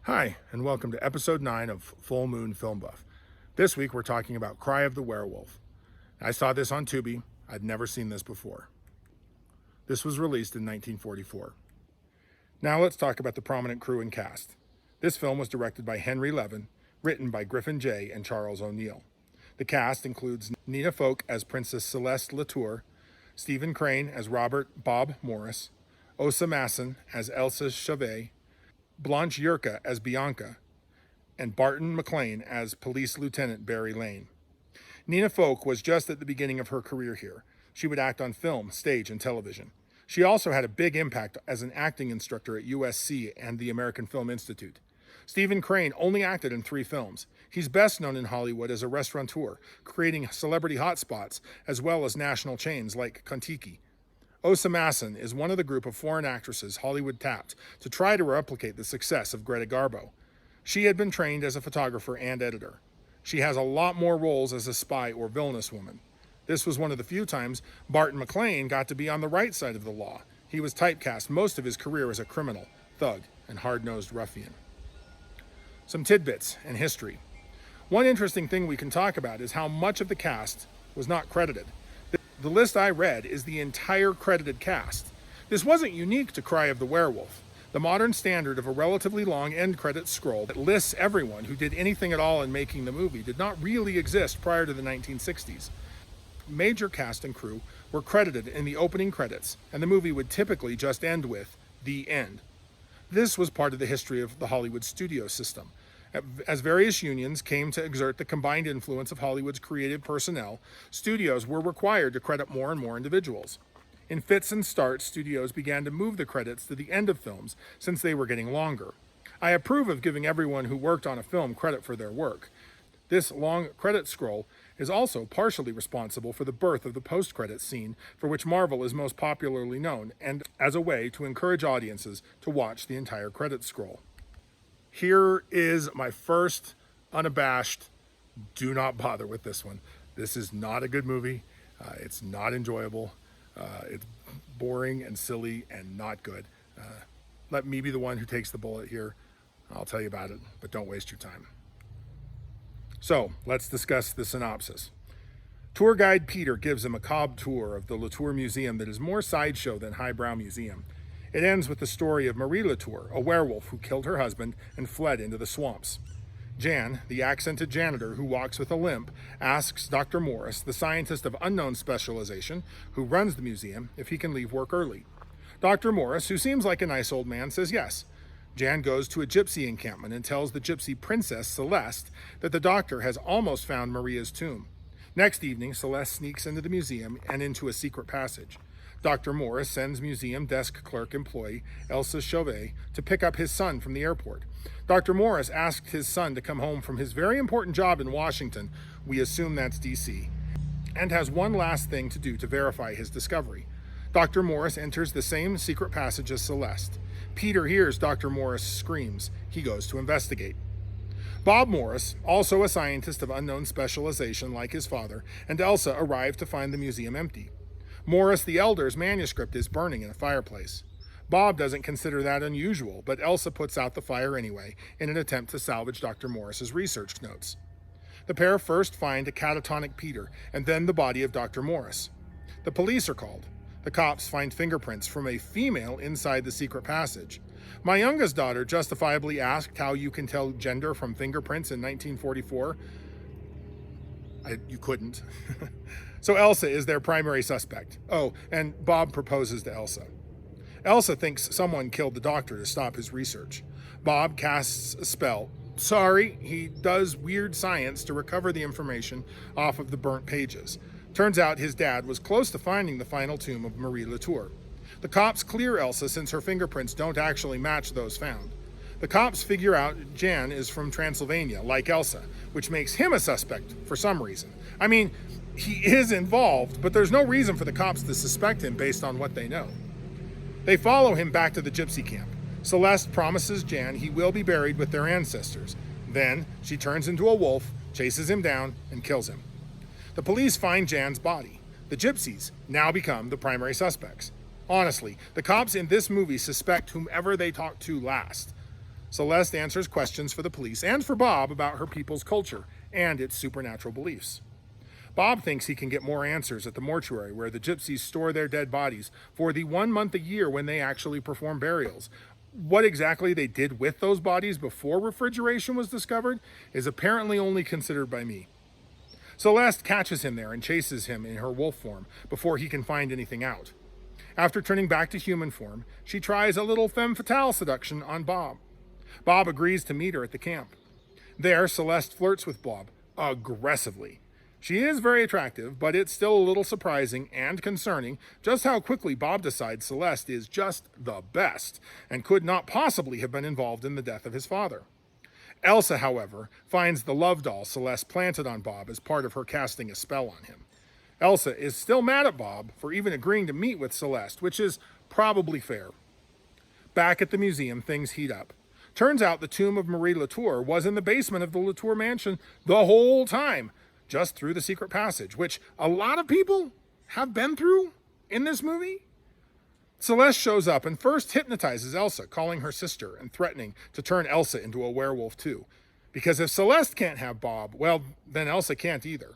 Hi, and welcome to episode 9 of Full Moon Film Buff. This week we're talking about Cry of the Werewolf. I saw this on Tubi. I'd never seen this before. This was released in 1944. Now let's talk about the prominent crew and cast. This film was directed by Henry Levin, written by Griffin Jay and Charles O'Neill. The cast includes Nina Folk as Princess Celeste Latour, Stephen Crane as Robert Bob Morris, Osa Masson as Elsa Chavez, Blanche Yurka as Bianca, and Barton McLean as Police Lieutenant Barry Lane. Nina Folk was just at the beginning of her career here. She would act on film, stage, and television. She also had a big impact as an acting instructor at USC and the American Film Institute. Stephen Crane only acted in 3 films. He's best known in Hollywood as a restaurateur, creating celebrity hotspots as well as national chains like Kontiki. Osa Masson is one of the group of foreign actresses Hollywood tapped to try to replicate the success of Greta Garbo. She had been trained as a photographer and editor. She has a lot more roles as a spy or villainous woman. This was one of the few times Barton McLean got to be on the right side of the law. He was typecast most of his career as a criminal, thug, and hard-nosed ruffian. Some tidbits and history. One interesting thing we can talk about is how much of the cast was not credited. The list I read is the entire credited cast. This wasn't unique to Cry of the Werewolf. The modern standard of a relatively long end credits scroll that lists everyone who did anything at all in making the movie did not really exist prior to the 1960s. Major cast and crew were credited in the opening credits, and the movie would typically just end with the end. This was part of the history of the Hollywood studio system. As various unions came to exert the combined influence of Hollywood's creative personnel, studios were required to credit more and more individuals. In fits and starts, studios began to move the credits to the end of films since they were getting longer. I approve of giving everyone who worked on a film credit for their work. This long credit scroll is also partially responsible for the birth of the post-credits scene, for which Marvel is most popularly known, and as a way to encourage audiences to watch the entire credits scroll. Here is my first unabashed, do not bother with this one. This is not a good movie. It's not enjoyable. It's boring and silly and not good. Let me be the one who takes the bullet here. I'll tell you about it, but don't waste your time. So let's discuss the synopsis. Tour guide Peter gives a macabre tour of the Latour Museum that is more sideshow than highbrow museum. It ends with the story of Marie Latour, a werewolf who killed her husband and fled into the swamps. Jan, the accented janitor who walks with a limp, asks Dr. Morris, the scientist of unknown specialization who runs the museum, if he can leave work early. Dr. Morris, who seems like a nice old man, says yes. Jan goes to a gypsy encampment and tells the gypsy princess, Celeste, that the doctor has almost found Maria's tomb. Next evening, Celeste sneaks into the museum and into a secret passage. Dr. Morris sends museum desk clerk employee Elsa Chavez to pick up his son from the airport. Dr. Morris asked his son to come home from his very important job in Washington, we assume that's D.C., and has one last thing to do to verify his discovery. Dr. Morris enters the same secret passage as Celeste. Peter hears Dr. Morris screams. He goes to investigate. Bob Morris, also a scientist of unknown specialization like his father, and Elsa arrive to find the museum empty. Morris the Elder's manuscript is burning in a fireplace. Bob doesn't consider that unusual, but Elsa puts out the fire anyway in an attempt to salvage Dr. Morris's research notes. The pair first find a catatonic Peter and then the body of Dr. Morris. The police are called. The cops find fingerprints from a female inside the secret passage. My youngest daughter justifiably asked how you can tell gender from fingerprints in 1944. You couldn't. So Elsa is their primary suspect. Oh, and Bob proposes to Elsa. Elsa thinks someone killed the doctor to stop his research. Bob casts a spell. Sorry, he does weird science to recover the information off of the burnt pages. Turns out his dad was close to finding the final tomb of Marie Latour. The cops clear Elsa since her fingerprints don't actually match those found. The cops figure out Jan is from Transylvania, like Elsa, which makes him a suspect for some reason. I mean, he is involved, but there's no reason for the cops to suspect him based on what they know. They follow him back to the gypsy camp. Celeste promises Jan he will be buried with their ancestors. Then she turns into a wolf, chases him down, and kills him. The police find Jan's body. The gypsies now become the primary suspects. Honestly, the cops in this movie suspect whomever they talk to last. Celeste answers questions for the police and for Bob about her people's culture and its supernatural beliefs. Bob thinks he can get more answers at the mortuary where the gypsies store their dead bodies for the 1 month a year when they actually perform burials. What exactly they did with those bodies before refrigeration was discovered is apparently only considered by me. Celeste catches him there and chases him in her wolf form before he can find anything out. After turning back to human form, she tries a little femme fatale seduction on Bob. Bob agrees to meet her at the camp. There, Celeste flirts with Bob aggressively. She is very attractive, but it's still a little surprising and concerning just how quickly Bob decides Celeste is just the best and could not possibly have been involved in the death of his father. Elsa, however, finds the love doll Celeste planted on Bob as part of her casting a spell on him. Elsa is still mad at Bob for even agreeing to meet with Celeste, which is probably fair. Back at the museum, things heat up. Turns out the tomb of Marie Latour was in the basement of the Latour mansion the whole time, just through the secret passage, which a lot of people have been through in this movie. Celeste shows up and first hypnotizes Elsa, calling her sister and threatening to turn Elsa into a werewolf too. Because if Celeste can't have Bob, well, then Elsa can't either.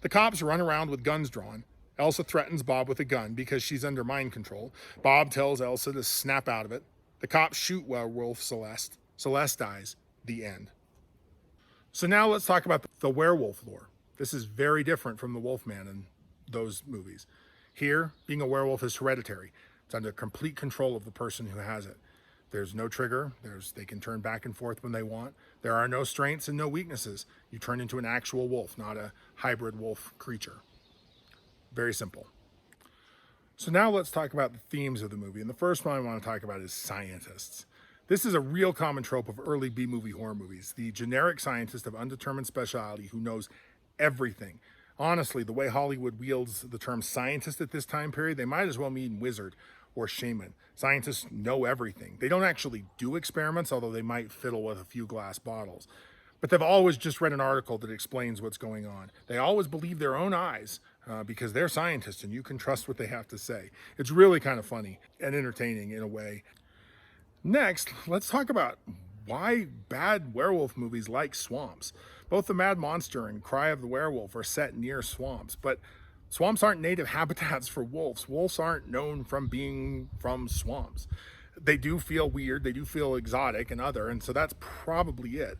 The cops run around with guns drawn. Elsa threatens Bob with a gun because she's under mind control. Bob tells Elsa to snap out of it. The cops shoot werewolf Celeste. Celeste dies. The end. So now let's talk about the werewolf lore. This is very different from the Wolfman in those movies. Here, being a werewolf is hereditary. It's under complete control of the person who has it. There's no trigger. They can turn back and forth when they want. There are no strengths and no weaknesses. You turn into an actual wolf, not a hybrid wolf creature. Very simple. So now let's talk about the themes of the movie. And the first one I want to talk about is scientists. This is a real common trope of early B-movie horror movies. The generic scientist of undetermined speciality who knows everything. Honestly, the way Hollywood wields the term scientist at this time period, they might as well mean wizard or shaman. Scientists know everything. They don't actually do experiments, although they might fiddle with a few glass bottles. But they've always just read an article that explains what's going on. They always believe their own eyes because they're scientists and you can trust what they have to say. It's really kind of funny and entertaining in a way. Next, let's talk about why bad werewolf movies like swamps. Both The Mad Monster and Cry of the Werewolf are set near swamps, but swamps aren't native habitats for wolves. Wolves aren't known from being from swamps. They do feel weird, they do feel exotic and other, and so that's probably it.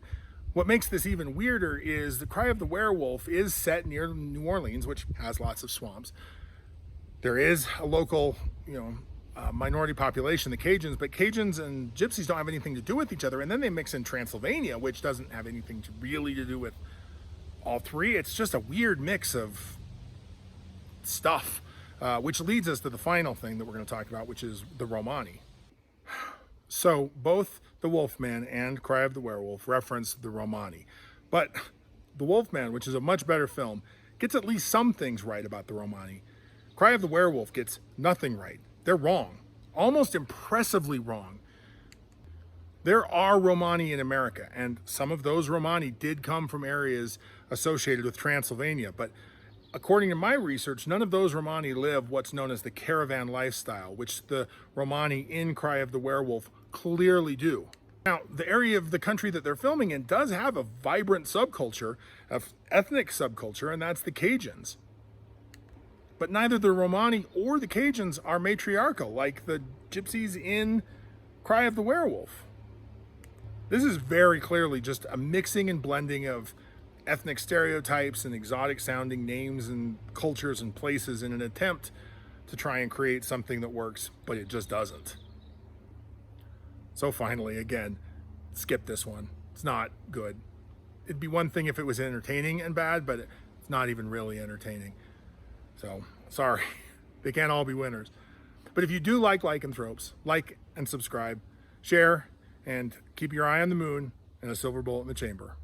What makes this even weirder is The Cry of the Werewolf is set near New Orleans, which has lots of swamps. There is a local, minority population, the Cajuns, but Cajuns and Gypsies don't have anything to do with each other. And then they mix in Transylvania, which doesn't have anything to do with all three. It's just a weird mix of stuff, which leads us to the final thing that we're going to talk about, which is the Romani. So both The Wolfman and Cry of the Werewolf reference the Romani, but The Wolfman, which is a much better film, gets at least some things right about the Romani. Cry of the Werewolf gets nothing right. They're wrong, almost impressively wrong. There are Romani in America, and some of those Romani did come from areas associated with Transylvania, but according to my research, none of those Romani live what's known as the caravan lifestyle, which the Romani in Cry of the Werewolf clearly do. Now, the area of the country that they're filming in does have a vibrant subculture, an ethnic subculture, and that's the Cajuns. But neither the Romani or the Cajuns are matriarchal like the Gypsies in Cry of the Werewolf. This is very clearly just a mixing and blending of ethnic stereotypes and exotic sounding names and cultures and places in an attempt to try and create something that works, but it just doesn't. So finally, again, skip this one. It's not good. It'd be one thing if it was entertaining and bad, but it's not even really entertaining. So, sorry, they can't all be winners. But if you do like lycanthropes, like and subscribe, share, and keep your eye on the moon and a silver bullet in the chamber.